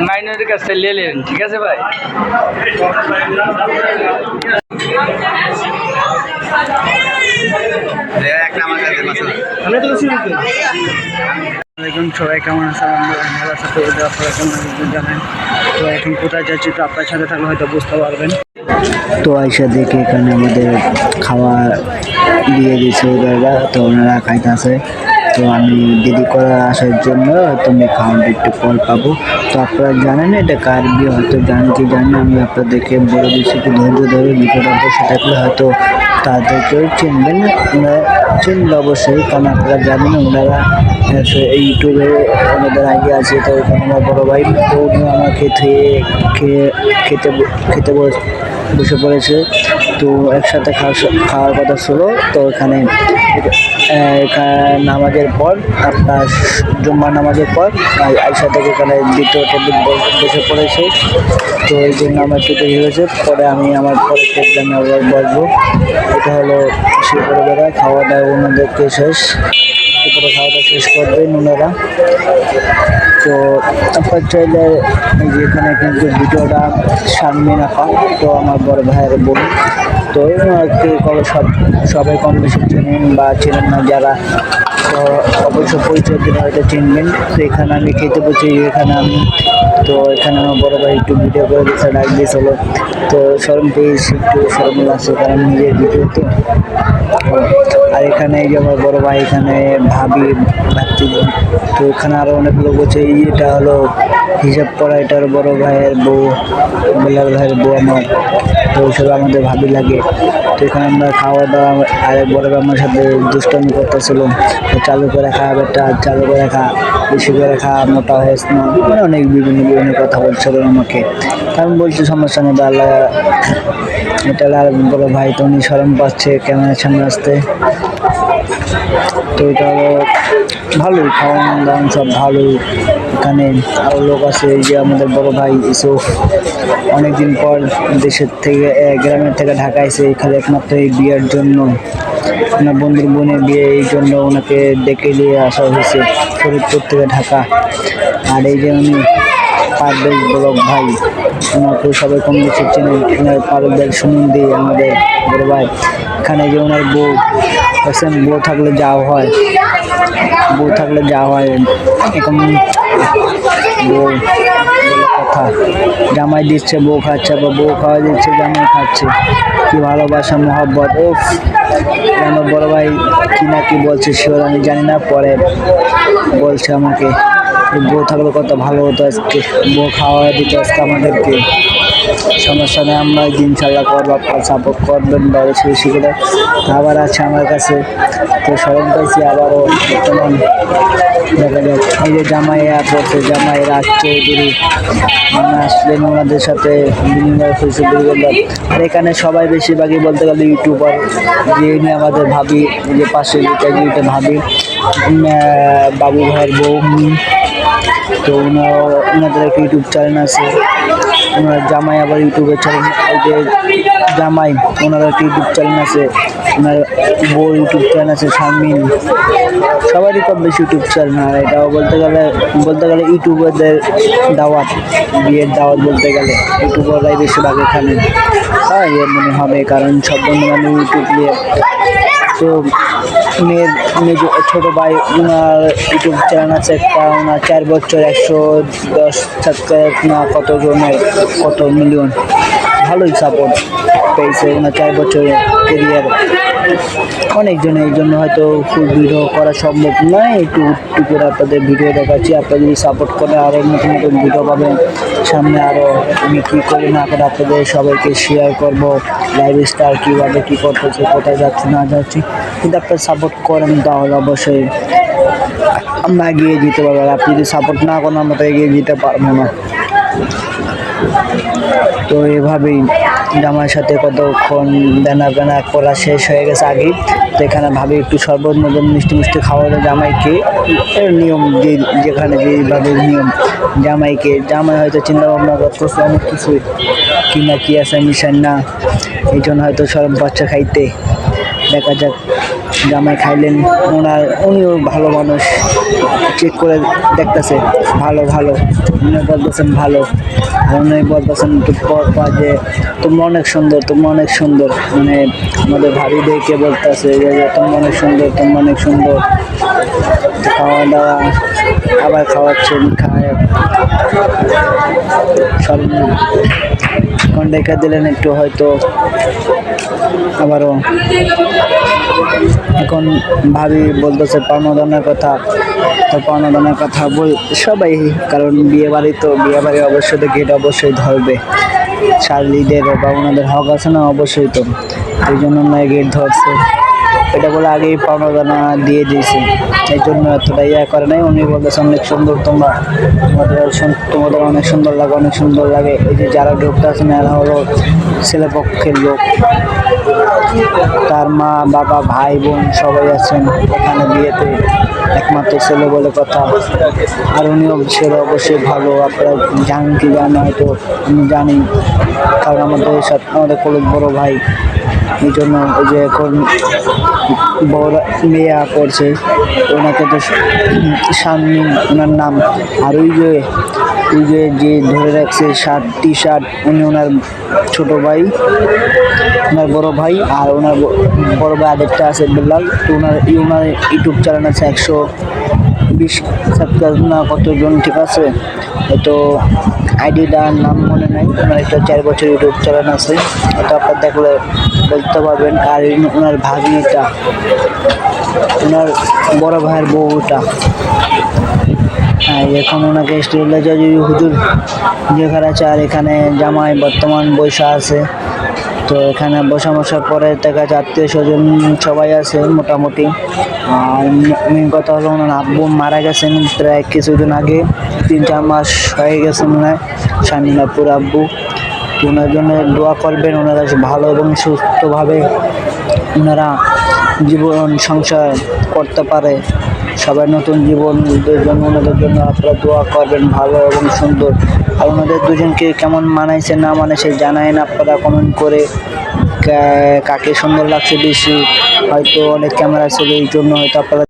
মাইনরের কাছে নিয়ে নেন, ঠিক আছে ভাই? সবাই কেমন আছে? ভালো আছে তো? আপনারা কেমন জানেন? তো এখন কোথায় যাচ্ছি তো আপনার সাথে থাকলে হয়তো বুঝতে পারবেন। তো আইসা দেখে এখানে আমাদের খাওয়া দিয়ে দিয়েছে ওনারা, তো ওনারা খাইতেছে। তো আমি দেরি করে আসার জন্য তুমি খাওয়াটা একটু পর পাবো। তো আপনারা জানেন এটা কার বিয়ে, হয়তো জানেন কি জানেন, আমি আপনাদেরকে বলে দিচ্ছি একটু ধৈর্য ধরে ভিডিওটা বসে থাকলে হয়তো তাদেরকেও চিনবেন, ওনারা চিনবে অবশ্যই, কারণ আপনারা জানেন ওনারা ইউটিউবে ওনাদের আইডিয়া আছে। তো ওখানে আমার বড়ো ভাই, তো উনি আমাকে খেতে খেতে বসে পড়েছে। তো একসাথে খাওয়ার কথা ছিল। তো এখানে নামাজের পর, আপনার জুম্মার নামাজের পর আইসা থেকে এখানে দ্বিতীয় টেবিল বসে পড়েছে। তো এই জন্য আমার একটু দেরি হয়েছে। পরে আমি আমার পরের টেবিলে আবার বসবো। এটা হলো সেই পরিবারে খাওয়া দাওয়া ওনাদেরকে শেষ, তারপরে খাওয়াটা শেষ করবেন ওনারা। তো আপনার চাইলে এই যে এখানে কিন্তু ভিডিওটা শারমিন আপা, তো আমার বড় ভাইয়ের বোন। তো ওনাকে সবাই কম বেশি চেনেন বা চেনেন না যারা, তো অবশ্যই পরিচয় দিলে হয়তো চিনবেন। তো এখানে আমি খেতে বসে, এখানে আমি, তো এখানে আমার বড় ভাই একটু ভিডিও করে দিয়েছে, ডাক দিয়েছিল। তো শরম পেয়েছি, একটু শরম লাগছে কারণ নিজের ভিডিও তো। আর এখানে এই যে আমার বড় ভাই, এখানে ভাবি ভাবছি। তো এখানে আরো অনেক লোক আছে। এটা হলো হিসাব করা, এটার বড় ভাইয়ের বউ, বেলাল ভাইয়ের বউ আমার। তো ওইসব আমাদের ভাবি লাগে। তো এখানে আমরা খাওয়া দাওয়া, আরেক বড় ভাই আমার সাথে দুষ্টামি করতেছিল, চালু করে খা বেটা, চালু করে খা, বেশি করে খা, মোটা হয়েছ না, মানে অনেক বিভিন্ন কথা বলছিল আমাকে। আমি বলছি সমস্যা নেই, আল্লাহ এটা আর বড় ভাই, তো উনি শরম পাচ্ছে ক্যামেরার সামনে আসতে। তো এটা হলো ভালোই, খাওয়ান দাওয়ান সব ভালোই। এখানে আরও লোক আছে, এই যে আমাদের বড় ভাই ইউসুফ, অনেকদিন পর দেশের থেকে, গ্রামের থেকে ঢাকা এসে এখানে একমাত্র এই বিয়ের জন্য, ওনার বন্ধুর বোনের বিয়ে, এই জন্য ওনাকে ডেকে নিয়ে আসা হয়েছে ফরিদপুর থেকে ঢাকা। আর এই যে উনি পারভেজ ব্লগ ভাই, ওনাকে সবাই কম বেশি চেনেন। ওনার পারভেজ সুমন্দি আমাদের বড় ভাই। এখানে যে ওনার বউ, বউ থাকলে যাওয়া হয়, বউ থাকলে যাওয়া হয়, এখন বউ কথা, জামাই দিচ্ছে বউ খাচ্ছে, বা বউ খাওয়া দিচ্ছে জামাই খাচ্ছে, কি ভালোবাসা মহব্বত। ও আমার বড় ভাই কি না কি বলছে শিওর আমি জানি না, পরে বলছে আমাকে বউ থাকলে কত ভালো হতো, আজকে বউ খাওয়া দিতে আজকে আমাদেরকে। সমস্যা নেই, আমরা ইনশাল্লাহ করবো, আপনার সাপোর্ট করবেন বা বেশি বেশি করে। আবার আছে আমার কাছে, তো স্মরণ পাইছি আবারও বর্তমান। দেখা যাক, এই যে জামাই পড়ছে, জামাই রাজ চৌধুরী আসলেন, ওনাদের সাথে বিনিময় হয়েছে বললাম। আর এখানে সবাই বেশিরভাগই বলতে গেলে ইউটিউবার, যে নিয়ে আমাদের ভাবি, যে পাশে যেটা ভাবি, বাবু ভাইয়ের বউ। তো ওনাদের একটা ইউটিউব চ্যানেল আছে, ওনার জামাই আবার ইউটিউবের চ্যানেল, এই যে জামাই ওনার একটা ইউটিউব চ্যানেল আছে, ওনার বউ ইউটিউব চ্যানেল আছে শারমিন, সবারই কম বেশি ইউটিউব চ্যানেল। আর এটাও বলতে গেলে ইউটিউবারদের দাওয়াত, বিয়ের দাওয়াত বলতে গেলে ইউটিউবাররাই বেশিরভাগ এখানে মনে হবে, কারণ সব বন্ধু বান্ধব ইউটিউব নিয়ে। তো মেয়ের ছোটো ভাই, ওনার ইউটিউব চ্যানেল আছে একটা, ওনার 4 বছর 110 সাবস্ক্রাইব না কত জনের, কত মিলিয়ন, ভালোই সাপোর্ট পেয়েছে ওনার 4 বছরের কেরিয়ার অনেকজনে। এই জন্য হয়তো ফুল ভিডিও করা সম্ভব নয়, একটু করে আপনাদের ভিডিও দেখাচ্ছি। আপনারা যদি সাপোর্ট করে আরও নতুন নতুন ভিডিও পাবেন সামনে। আরও আমি কী করি না করে আপনাদের সবাইকে শেয়ার করব, লাইফ স্টাইল কীভাবে কী করতেছে, কোথায় যাচ্ছি না যাচ্ছি। কিন্তু আপনারা সাপোর্ট করেন তাহলে অবশ্যই আমরা এগিয়ে যেতে পারবো। আর আপনি যদি সাপোর্ট না করেন আমরা তো এগিয়ে যেতে পারবো না। তো এভাবেই জামাইয়ের সাথে কতক্ষণ দেনা বেনা করা শেষ হয়ে গেছে আগেই। তো এখানে ভাবি একটু শরবত মতন মিষ্টি খাওয়ানো জামাইকে, নিয়ম যেখানে যেভাবে নিয়ম জামাই হয়তো চিন্তা ভাবনা করতেছে অনেক কিছু, কি না কি আছে মিশন না, এই জন্য হয়তো শরম পাচ্ছে খাইতে। দেখা যাক, জামাই খাইলেন, উনিও ভালো মানুষ, চেক করে দেখতেছে ভালো ভালো, উনি বলতেছেন ভালো, উনি বলতেছেন একটু পর পর যে তোমরা অনেক সুন্দর, তোমরা অনেক সুন্দর, মানে আমাদের ভাবি দেখে বলতেছে যে তোমরা অনেক সুন্দর, তোমরা অনেক সুন্দর। খাওয়া দাওয়া আবার খাওয়াচ্ছেন, খায় সব এখন দেখা দিলেন একটু হয়তো আবারও এখন ভাবি বলতেছে পাওনাদানের কথা, তো পাওনাদানের কথা বল সবাই, কারণ বিয়ে বাড়ি তো বিয়ে বাড়ি অবশ্যই তো গেট অবশ্যই ধরবে, শালীদের বা ওনাদের হক আছে না, অবশ্যই তো এই জন্য নয় গেট ধরছে, এটা বলে আগেই পাওনাদানা দিয়ে দিয়েছে, এই জন্য এতটা ইয়া করে নাই। উনি বলতেছে অনেক সুন্দর তোমরা, তোমাদের অনেক সুন্দর লাগে, অনেক সুন্দর লাগে। এই যে যারা ঢুকতে আছেন এরা হলো ছেলে পক্ষের লোক, তার মা বাবা ভাই বোন সবাই আছেন এখানে বিয়েতে, একমাত্র ছেলে বলে কথা। আর উনিও ছেলে অবশ্যই ভালো, আপনারা জানেন কি জানেন হয়তো, আমি জানি, কারণ আমাদের কলেজ বড় ভাই, এই জন্য ওই যে এখন বড় মেয়ে করছে ওনাকে তো শারমিন ওনার নাম, আর ওই যে যে ধরে রাখছে টি শার্ট, উনি ওনার ছোট ভাই, ওনার বড় ভাই, আর ওনার বড় ভাই আরেকটা আছে বেলাল, তো ওনার ইউটিউব চ্যানেল আছে 120 সাবস্ক্রাইব না কতজন, ঠিক আছে, তো আইডিটার নাম মনে নাই, ওনার একটা 4 বছর ইউটিউব চ্যানেল আছে, তো আপনার দেখলে বলতে পারবেন। আর ওনার ভাগ্নিটা, ওনার বড় ভাইয়ের বউটা, হ্যাঁ এখন ওনাকে স্টেজে যদি হুজুর যেখানে আছে, আর এখানে জামাই বর্তমান বৈশা আছে, তো এখানে বসার পরে দেখা যাচ্ছে আত্মীয় স্বজন সবাই আছে মোটামুটি। আর মেন কথা হলো ওনার আব্বু মারা গেছেন প্রায় কিছুদিন আগে, 3-4 মাস হয়ে গেছে মনে হয়, শামিনাপুর আব্বু, ওনার জন্য দোয়া করবেন, ওনারা ভালো এবং সুস্থভাবে ওনারা জীবন সংসার করতে পারে, সবাই নতুন জীবনের জন্য ওনাদের জন্য আপনারা দোয়া করবেন ভালো এবং সুন্দর। আর ওনাদের দুজনকে কেমন মানাইছে না মানাইছে জানায়েন আপনারা কমেন্ট করে, কাকে সুন্দর লাগছে বেশি, হয়তো অনেক ক্যামেরা ছিল এই জন্য হয়তো আপনারা